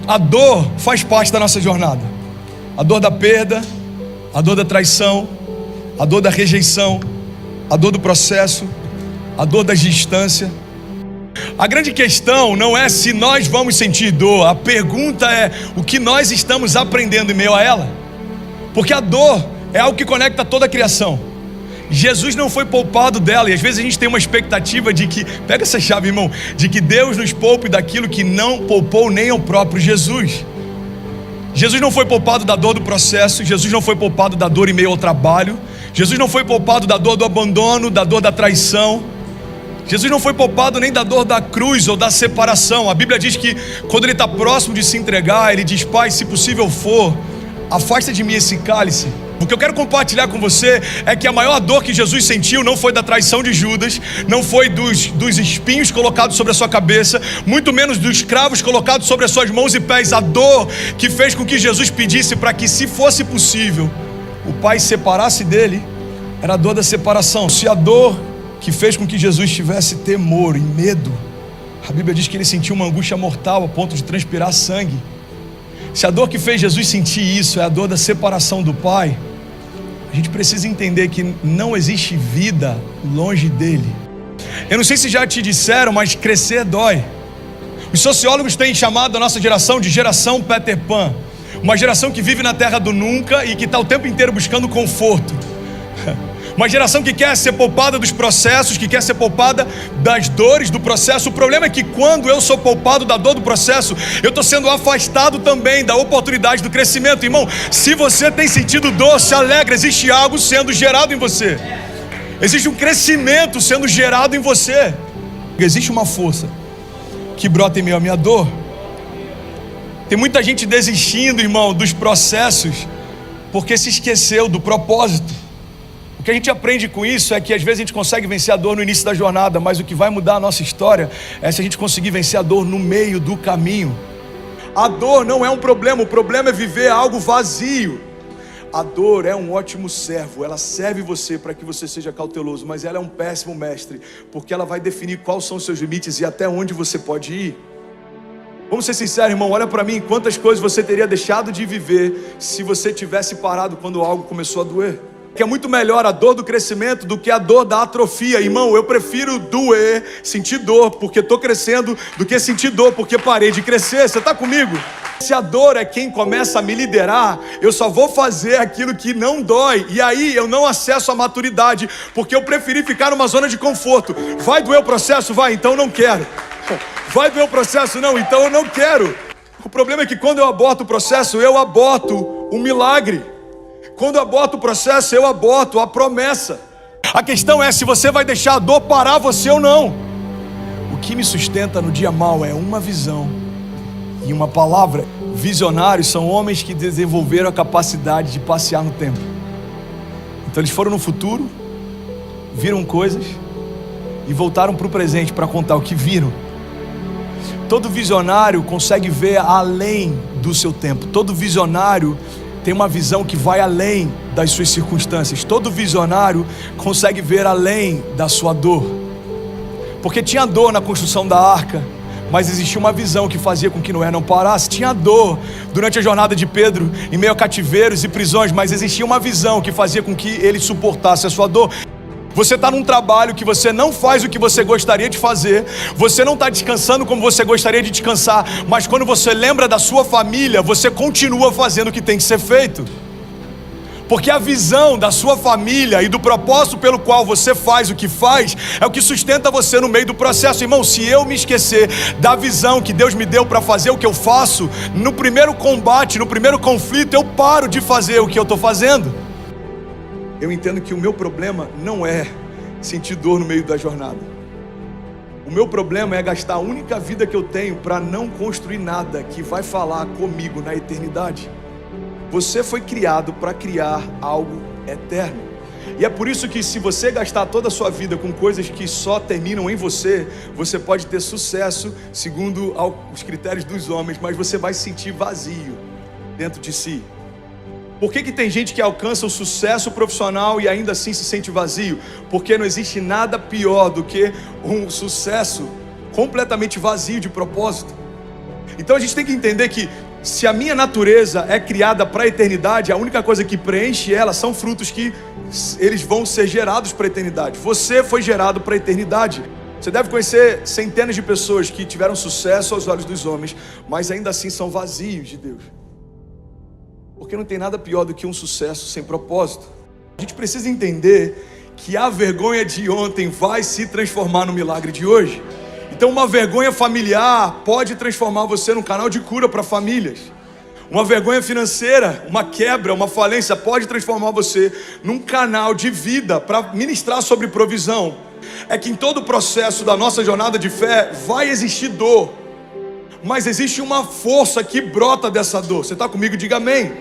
A dor faz parte da nossa jornada. A dor da perda, a dor da traição, a dor da rejeição, a dor do processo, a dor da distância. A grande questão não é se nós vamos sentir dor, a pergunta é o que nós estamos aprendendo em meio a ela. Porque a dor é algo que conecta toda a criação. Jesus não foi poupado dela, e às vezes a gente tem uma expectativa de que, pega essa chave, irmão, de que Deus nos poupe daquilo que não poupou nem ao próprio Jesus. Jesus não foi poupado da dor do processo, Jesus não foi poupado da dor em meio ao trabalho, Jesus não foi poupado da dor do abandono, da dor da traição, Jesus não foi poupado nem da dor da cruz ou da separação. A Bíblia diz que quando ele está próximo de se entregar, ele diz: Pai, se possível for, afasta de mim esse cálice. O que eu quero compartilhar com você é que a maior dor que Jesus sentiu não foi da traição de Judas, não foi dos espinhos colocados sobre a sua cabeça, muito menos dos cravos colocados sobre as suas mãos e pés. A dor que fez com que Jesus pedisse para que, se fosse possível, o Pai separasse dele, era a dor da separação. Se a dor que fez com que Jesus tivesse temor e medo, a Bíblia diz que ele sentiu uma angústia mortal a ponto de transpirar sangue. Se a dor que fez Jesus sentir isso é a dor da separação do Pai, a gente precisa entender que não existe vida longe dele. Eu não sei se já te disseram, mas crescer dói. Os sociólogos têm chamado a nossa geração de geração Peter Pan, uma geração que vive na terra do nunca e que está o tempo inteiro buscando conforto. Uma geração que quer ser poupada dos processos, que quer ser poupada das dores do processo. O problema é que quando eu sou poupado da dor do processo, eu estou sendo afastado também da oportunidade do crescimento. Irmão, se você tem sentido dor, se alegra, existe algo sendo gerado em você. Existe um crescimento sendo gerado em você. Existe uma força que brota em meio à minha dor. Tem muita gente desistindo, irmão, dos processos, porque se esqueceu do propósito. O que a gente aprende com isso é que às vezes a gente consegue vencer a dor no início da jornada, mas o que vai mudar a nossa história é se a gente conseguir vencer a dor no meio do caminho. A dor não é um problema, o problema é viver algo vazio. A dor é um ótimo servo, ela serve você para que você seja cauteloso, mas ela é um péssimo mestre, porque ela vai definir quais são os seus limites e até onde você pode ir. Vamos ser sinceros, irmão, olha para mim, quantas coisas você teria deixado de viver se você tivesse parado quando algo começou a doer. Que é muito melhor a dor do crescimento do que a dor da atrofia. Irmão, eu prefiro doer, sentir dor porque estou crescendo, do que sentir dor porque parei de crescer. Você está comigo? Se a dor é quem começa a me liderar, eu só vou fazer aquilo que não dói. E aí eu não acesso a maturidade, porque eu preferi ficar numa zona de conforto. Vai doer o processo? Vai, então eu não quero. Vai doer o processo? Não, então eu não quero. O problema é que quando eu aborto o processo, eu aborto o milagre. Quando eu aborto o processo, eu aborto a promessa. A questão é se você vai deixar a dor parar você ou não. O que me sustenta no dia mau é uma visão e uma palavra. Visionários são homens que desenvolveram a capacidade de passear no tempo. Então eles foram no futuro, viram coisas e voltaram para o presente para contar o que viram. Todo visionário consegue ver além do seu tempo. Todo visionário tem uma visão que vai além das suas circunstâncias. Todo visionário consegue ver além da sua dor. Porque tinha dor na construção da arca, mas existia uma visão que fazia com que Noé não parasse. Tinha dor durante a jornada de Pedro, em meio a cativeiros e prisões, mas existia uma visão que fazia com que ele suportasse a sua dor. Você está num trabalho que você não faz o que você gostaria de fazer, você não está descansando como você gostaria de descansar, mas quando você lembra da sua família, você continua fazendo o que tem que ser feito. Porque a visão da sua família e do propósito pelo qual você faz o que faz é o que sustenta você no meio do processo. Irmão, se eu me esquecer da visão que Deus me deu para fazer o que eu faço, no primeiro combate, no primeiro conflito, eu paro de fazer o que eu estou fazendo. Eu entendo que o meu problema não é sentir dor no meio da jornada. O meu problema é gastar a única vida que eu tenho para não construir nada que vai falar comigo na eternidade. Você foi criado para criar algo eterno. E é por isso que se você gastar toda a sua vida com coisas que só terminam em você, você pode ter sucesso segundo os critérios dos homens, mas você vai se sentir vazio dentro de si. Por que tem gente que alcança o sucesso profissional e ainda assim se sente vazio? Porque não existe nada pior do que um sucesso completamente vazio de propósito. Então a gente tem que entender que se a minha natureza é criada para a eternidade, a única coisa que preenche ela são frutos que eles vão ser gerados para a eternidade. Você foi gerado para a eternidade. Você deve conhecer centenas de pessoas que tiveram sucesso aos olhos dos homens, mas ainda assim são vazios de Deus. Porque não tem nada pior do que um sucesso sem propósito. A gente precisa entender que a vergonha de ontem vai se transformar no milagre de hoje. Então uma vergonha familiar pode transformar você num canal de cura para famílias. Uma vergonha financeira, uma quebra, uma falência pode transformar você num canal de vida para ministrar sobre provisão. É que em todo o processo da nossa jornada de fé vai existir dor, mas existe uma força que brota dessa dor. Você está comigo? Diga amém.